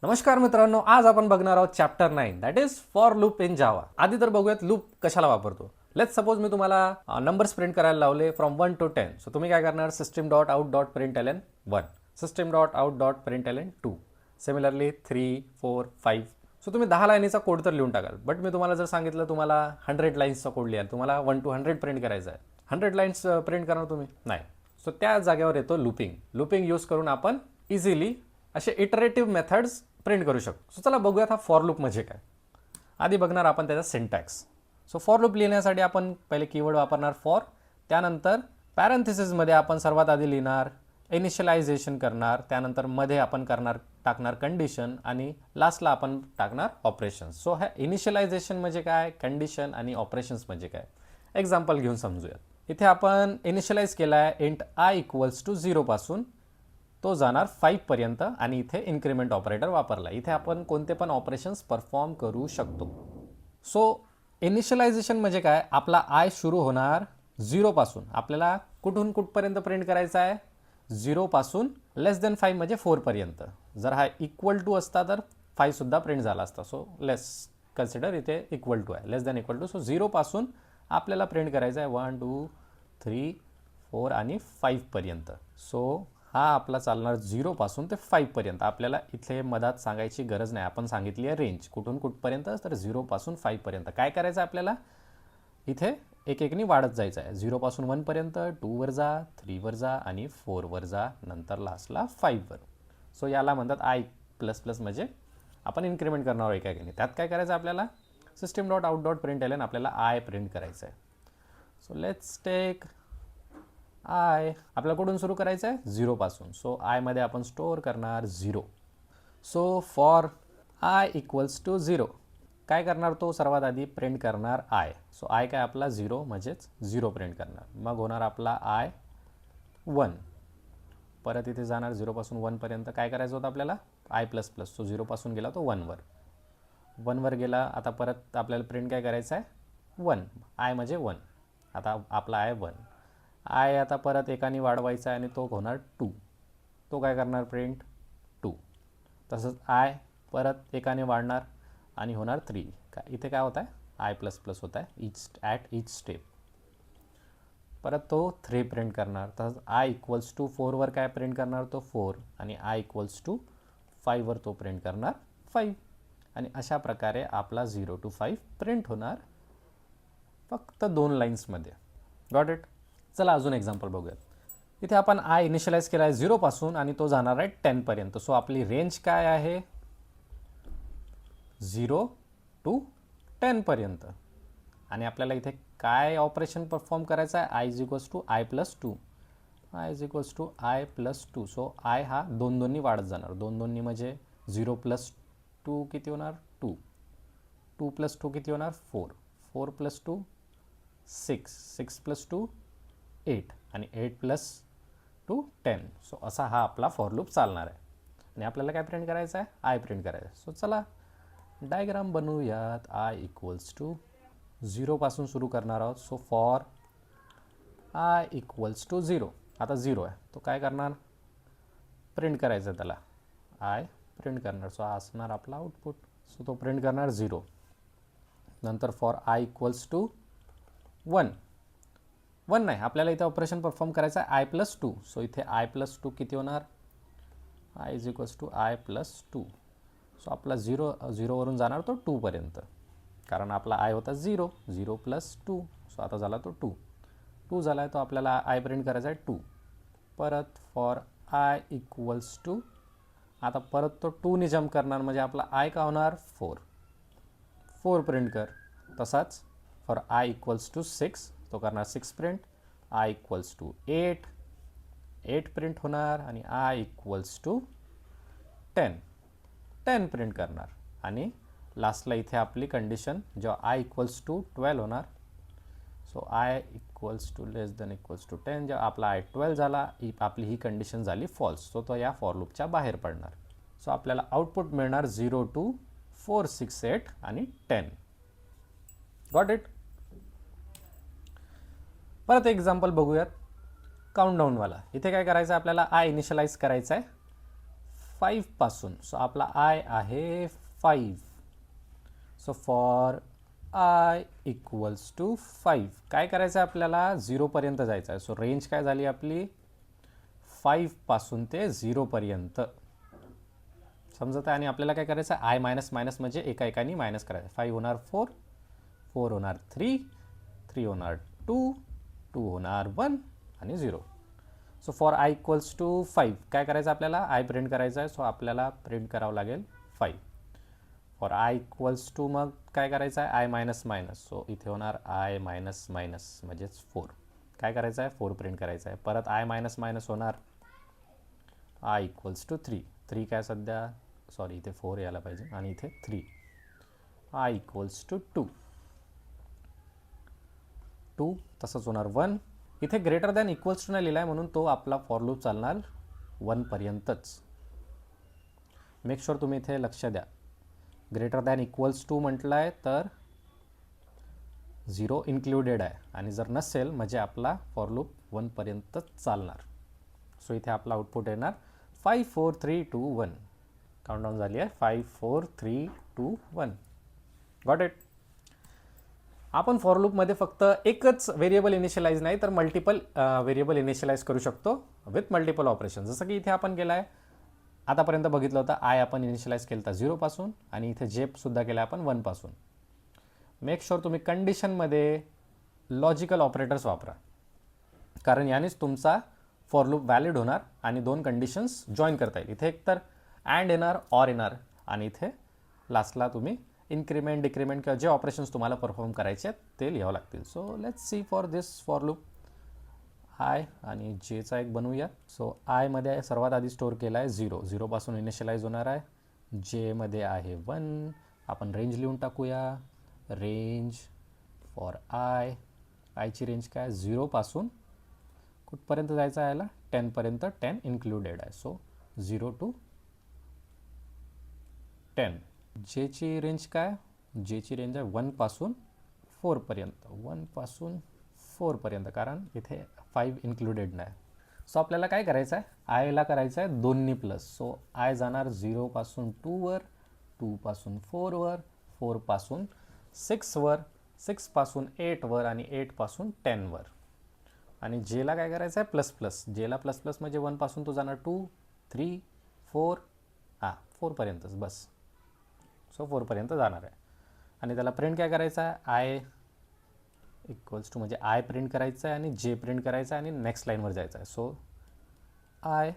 नमस्कार मित्रांनो, आज आपण बघणार आहोत chapter 9 that is for loop in Java. आधी तर बघूयात लूप कशाला वापरतो. लेट्स सपोज मी तुम्हाला नंबर्स प्रिंट करायला लावले फ्रॉम 1 to 10. सो तुम्ही काय करणार, system dot out dot println 1, system dot out dot println 2, similarly 3, 4, 5. So तुम्ही 10 लाईनीचा कोड तर लिहून टाकाल. बट मी तुम्हाला जर सांगितलं तुम्हाला 100 लाईन्सचा कोड लिहाल, तुम्हाला 1 to 100 प्रिंट करायचा आहे, 100 लाईन्स प्रिंट करणार तुम्ही नाही. सो त्या जागेवर येतो लूपिंग. लूपिंग यूज करून आपण इझिली असे इटरेटिव्ह मेथड्स प्रिंट करू शकतो. सो चला बघूयात हा फॉर लूप म्हणजे काय. आधी बघणार आपण त्याचा सिंटॅक्स. सो फॉर लूप लिहिण्यासाठी आपण पहिले कीवर्ड वापरणार फॉर, त्यानंतर पॅरेंथेसिसमध्ये आपण सर्वात आधी लिहिणार इनिशियलायझेशन करणार, त्यानंतर मध्ये आपण टाकणार कंडिशन आणि लास्टला आपण टाकणार ऑपरेशन्स. सो ह्या इनिशियलायझेशन म्हणजे काय, कंडिशन आणि ऑपरेशन्स म्हणजे काय, एक्झाम्पल घेऊन समजूयात. इथे आपण इनिशियलाइज केला आहे इंट आय इक्वल्स टू 0 पासून तो जाणार 5 पर्यंत आणि इथे इन्क्रिमेंट ऑपरेटर वापरला. इथे आपण कोणते पण ऑपरेशन्स परफॉर्म करू शकतो. सो इनिशियलायझेशन म्हणजे काय, आपला आय सुरू होणार 0 पासून. आपल्याला कुठून कुठपर्यंत प्रिंट करायचा आहे, 0 पासून लेस देन 5 म्हणजे 4 पर्यंत. जर हा इक्वल टू असता तर 5 सुद्धा प्रिंट झाला असता. सो लेस कन्सिडर इथे इक्वल टू आहे, less than equal to. So 0 पासून आपल्याला प्रिंट करायचा आहे 1 2 3 4 आणि 5 पर्यंत. सो हा आपला चालणार 0 पासून ते 5 पर्यंत. आपल्याला इथे मधात सांगायची गरज नाही, आपण सांगितली आहे रेंज कुठून कुठपर्यंत, तर 0 पासून 5 पर्यंत. काय करायचं आपल्याला, इथे एक एकनी वाढत जायचं आहे. 0 पासून 1 पर्यंत, 2 वर जा, 3 वर जा आणि 4 वर जा, नंतर लास्टला 5 वर. सो याला म्हणतात आय प्लस प्लस, म्हणजे आपण इन्क्रिमेंट करणार एका एकाने. त्यात काय करायचं आपल्याला, system dot out dot println आपल्याला आय प्रिंट करायचं आहे. So let's take i. आपल्याला कुठून सुरू करायचं आहे, 0 पासून. सो आयमध्ये आपण स्टोअर करणार 0. So for i equals to 0 काय करणार, तो सर्वात आधी प्रिंट करणार आय. सो आय काय आपला 0 म्हणजेच 0 प्रिंट करणार. मग होणार आपला आय 1. परत इथे जाणार 0 पासून 1 पर्यंत. काय करायचं होतं आपल्याला, आय प्लस प्लस. सो 0 पासून गेला तो 1 वर, 1 वर गेला. आता परत आपल्याला प्रिंट काय करायचं आहे, 1. आय म्हणजे 1. आता आपला आय 1. आय आता परत एकाने वाढवायचा आहे आणि तो होणार 2. तो काय करणार, प्रिंट 2. तसंच आय परत एकाने वाढणार आणि होणार 3. काय इथे काय होत आहे, आय प्लस प्लस होत आहे ॲट ईच स्टेप. परत तो 3 प्रिंट करणार. तसंच आय इक्वल्स टू 4 वर काय प्रिंट करणार, तो 4. आणि आय इक्वल्स टू 5 वर तो प्रिंट करणार 5. आणि अशा प्रकारे आपला 0 to 5 प्रिंट होणार फक्त 2 लाईन्समध्ये. Got it. चला अजून एक्झाम्पल बघूयात. इथे आपण आय इनिशियलाइज केला आहे 0 पासून आणि तो जाणार आहे 10 पर्यंत. सो आपली रेंज काय आहे, 0 to 10 पर्यंत. आणि आपल्याला इथे काय ऑपरेशन परफॉर्म करायचं आहे, i is equals to i plus 2. I is equals to i plus 2. So i हा 2 2नी वाढत जाणार. 2 2नी म्हणजे 0 प्लस 2 किती होणार, 2. 2 प्लस 2 किती होणार, 4. 4 प्लस 2 6. 6 प्लस 2 8. आणि 8 प्लस 2 10. सो असा हा आपला फॉर लूप चालणार आहे. आणि आपल्याला काय प्रिंट करायचं आहे, आय प्रिंट करायचं आहे. सो चला डायग्राम बनवूयात. आय इक्वल्स टू 0 पासून सुरू करणार आहोत. So for i equals to 0. आता 0 आहे, तो काय करणार, प्रिंट करायचं त्याला, आय प्रिंट करणार. सो असणार आपला आउटपुट. सो तो प्रिंट करणार 0. नंतर फॉर आय इक्वल्स टू 1. 1 नाही, आपल्याला इथे ऑपरेशन परफॉर्म करायचं आहे आय प्लस 2. सो इथे आय प्लस 2 किती होणार, i is equals to i plus 2. So आपला 0 वरून जाणार तो 2 पर्यंत, कारण आपला आय होता 0. 0 प्लस 2. सो आता झाला तो 2 झाला आहे. तो आपल्याला आय प्रिंट करायचा आहे 2. परत फॉर आय इक्वल्स टू, आता परत तो 2नी जम्प करणार, म्हणजे आपला आय का होणार 4 प्रिंट कर. तसाच फॉर आय इक्वल्स टू 6 तो करणार 6 print. I equals to 8 print होणार. आणि आय इक्वल्स टू 10 प्रिंट करणार. आणि लास्टला इथे आपली कंडिशन जेव्हा आय इक्वल्स टू 12 होणार. So i equals to less than equals to 10. जेव्हा आपला आय 12 झाला, आपली ही कंडिशन झाली फॉल्स. सो तो या फॉर लूपच्या बाहेर पडणार. सो आपल्याला आउटपुट मिळणार 0 to 4 6 8 आणि 10. Got it. परत एक्झाम्पल बघूयात काउंटडाऊनवाला. इथे काय करायचं आपल्याला, आय इनिशियलाइज करायचं आहे 5 पासून. सो आपला आय आहे 5. So for i equals to 5 काय करायचं आहे आपल्याला, 0 पर्यंत जायचं आहे. सो रेंज काय झाली आपली 5 पासून ते 0 पर्यंत. समजत आहे. आणि आपल्याला काय करायचं आहे, आय मायनस मायनस म्हणजे एका एकाने मायनस करायचं. 5 होणार 4, 4 होणार 3, 3 होणार 2, 2 होणार 1 आणि 0. So for i equals to 5 काय करायचं आपल्याला, आय प्रिंट करायचं आहे. सो आपल्याला प्रिंट करावं लागेल 5. फॉर आय इक्वल्स टू मग काय करायचं आहे, आय मायनस मायनस. सो इथे होणार आय मायनस मायनस म्हणजेच 4. काय करायचं आहे, 4 प्रिंट करायचं आहे. परत आय मायनस मायनस होणार आय इक्वल्स टू 3. 3 काय सध्या सॉरी इथे 4 यायला पाहिजे आणि इथे 3. I equals to 2. 2 तसंच होणार 1. इथे ग्रेटर दॅन इक्वल्स टू नाही लिहिला आहे म्हणून तो आपला फॉर लूप चालणार 1 पर्यंतच. मेक शुअर तुम्ही इथे लक्ष द्या. ग्रेटर दॅन इक्वल्स टू म्हटलं आहे तर 0 इन्क्लुडेड आहे आणि जर नसेल म्हणजे आपला फॉर लूप 1 पर्यंतच चालणार. सो इथे आपला आउटपुट येणार 5 4 3 2 1. काउंटडाऊन झाली आहे 5 4 3 2 1. Got it. आपण फॉर लूपमध्ये फक्त एकच व्हेरिएबल इनिशियलाइज नाही तर मल्टिपल व्हेरिएबल इनिशियलाइज करू शकतो विथ मल्टिपल ऑपरेशन. जसं की इथे आपण केलं आहे, आतापर्यंत बघितलं होतं आय आपण इनिशियलाइज केलं होतं 0 पासून आणि इथे जे सुद्धा केलं आपण 1 पासून. मेक शुअर तुम्ही कंडिशनमध्ये लॉजिकल ऑपरेटर्स वापरा, कारण यानेच तुमचा फॉर लूप व्हॅलिड होणार आणि 2 कंडिशन्स जॉईन करता येईल. इथे एकतर अँड येणार ऑर येणार आणि इथे लास्टला तुम्ही इन्क्रीमेंट डिक्रीमेंट किंवा जे ऑपरेशन्स तुम्हाला परफॉर्म करायचे आहेत ते लिहावं लागतील. So let's see for this for loop I आणि जेचा एक बनवूया. सो आयमध्ये सर्वात आधी स्टोअर केला आहे 0. 0 पासून इनिशियलाइज होणार आहे. जेमध्ये आहे 1. आपण रेंज लिहून टाकूया. रेंज फॉर आय, आयची रेंज काय 0 पासून कुठपर्यंत जायचं आहे याला 10 पर्यंत. 10 इन्क्लुडेड आहे. So 0 to 10. जेची रेंज काय, जेची रेंज आहे 1 पासून 4 पर्यंत. 1 पासून 4 पर्यंत कारण इथे 5 इन्क्लुडेड नाही. सो आपल्याला काय करायचं आहे, आयला करायचं आहे 2नी प्लस. सो आय जाणार 0 पासून 2 वर, 2 पासून 4 वर, 4 पासून 6 वर, 6 पासून 8 वर आणि 8 पासून 10 वर. आणि जेला काय करायचं आहे प्लस प्लस. जेला प्लस प्लस म्हणजे 1 पासून तो जाणार 2 3 4 4 पर्यंतच बस. सो 4 पर्यंत जाणार आहे. आणि त्याला प्रिंट काय करायचं आहे, आय इक्वल्स टू म्हणजे आय प्रिंट करायचं आहे आणि जे प्रिंट करायचं आहे आणि नेक्स्ट लाईनवर जायचं आहे. सो आय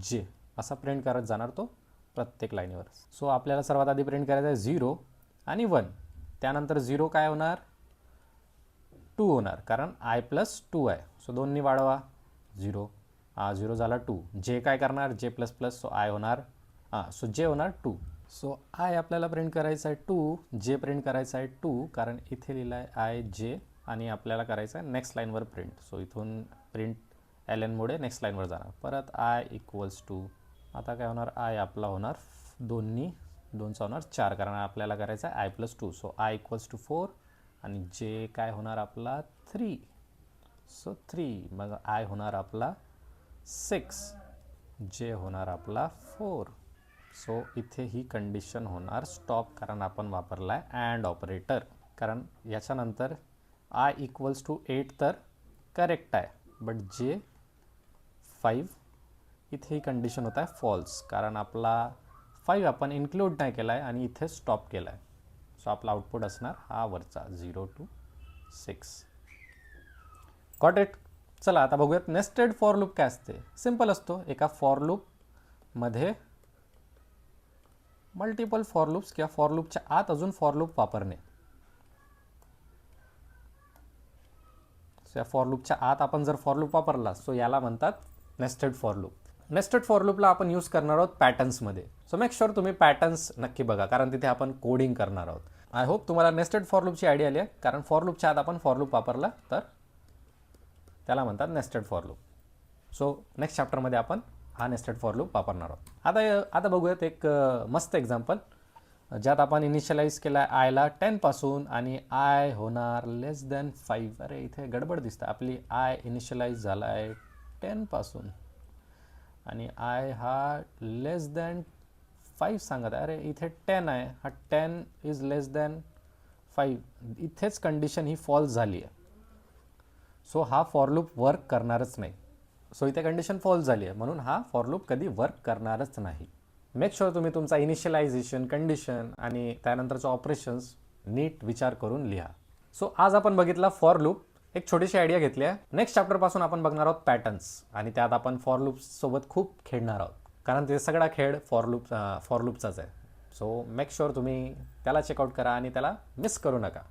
जे असा प्रिंट करत जाणार तो प्रत्येक लाईनीवर. सो आपल्याला सर्वात आधी प्रिंट करायचं आहे 0 आणि 1. त्यानंतर 0 काय होणार 2 होणार कारण आय प्लस 2 आहे. सो 2नी वाढवा 0. 0 झाला 2. जे काय करणार जे प्लस प्लस. सो आय होणार सो जे होणार 2. सो आय आपल्याला प्रिंट करायचं आहे 2, जे प्रिंट करायचं आहे 2 कारण इथे लिहिलं आहे आय जे आणि आपल्याला करायचं आहे नेक्स्ट लाईनवर प्रिंट. सो इथून प्रिंट एलएनमुळे नेक्स्ट लाईनवर जाणार. परत आय इक्वल्स टू आता काय होणार, आय आपला होणार 2चा होणार 4 कारण आपल्याला करायचं आहे i plus 2. So i equals to 4 आणि जे काय होणार आपला 3. सो 3 मग आय होणार आपला 6, जे होणार आपला 4. सो इथे ही कंडिशन होणार स्टॉप कारण आपण वापरला आहे अँड ऑपरेटर. कारण याच्यानंतर आय इक्वल्स टू 8 तर करेक्ट आहे, बट जे 5 इथे ही कंडिशन होत आहे फॉल्स कारण आपला 5 आपण इन्क्लूड नाही केला आहे आणि इथे स्टॉप केला आहे. सो आपला आउटपुट असणार हा वरचा 0 to 6. Got it. चला आता बघूयात नेस्टेड फॉर लूप काय असते. सिम्पल असतो. एका फॉर लूपमध्ये मल्टिपल फॉर लूप्स किंवा फॉर लूपच्या आत अजून फॉर लूप वापरणे. सो या फॉर लूपच्या आत आपण जर फॉर लूप वापरला सो याला म्हणतात nested for loop. Nested for लूपला आपण यूज करणार आहोत पॅटर्न्समध्ये. सो मेक शुअर तुम्ही पॅटर्न्स नक्की बघा कारण तिथे आपण कोडिंग करणार आहोत. आय होप तुम्हाला नेस्टेड फॉर लूपची आयडिया आली आहे कारण फॉर लूपच्या आत आपण फॉर लूप वापरला तर त्याला म्हणतात nested for loop. So next चॅप्टरमध्ये आपण हा नेस्टेड फॉर लूप वापरणार आहोत. आता बघूयात एक मस्त एक्झाम्पल ज्यात आपण इनिशियलाइज केला आहे आयला 10 पासून आणि आय होणार लेस दॅन 5. अरे इथे गडबड दिसतं. आपली आय इनिशियलाइज झाला आहे 10 पासून आणि आय हा लेस दॅन 5 सांगत आहे. अरे इथे 10 आहे, हा 10 इज लेस दॅन 5. इथेच कंडिशन ही फॉल्स झाली आहे. सो हा फॉर लूप वर्क करणारच नाही. सो इथे कंडिशन फॉल्स झाली आहे, म्हणून हा फॉर लूप कधी वर्क करणारच नाही. मेक शुअर तुम्ही तुमचा इनिशियलायझेशन, कंडिशन आणि त्यानंतरचं ऑपरेशन्स नीट विचार करून लिहा. सो आज आपण बघितला फॉर लूप, एक छोटीशी आयडिया घेतली आहे. नेक्स्ट चॅप्टरपासून आपण बघणार आहोत पॅटर्न्स, आणि त्यात आपण फॉर लूप्ससोबत खूप खेळणार आहोत, कारण ते सगळा खेळ फॉर लूपचाच आहे. सो मेक शुअर तुम्ही त्याला चेकआउट करा आणि त्याला मिस करू नका.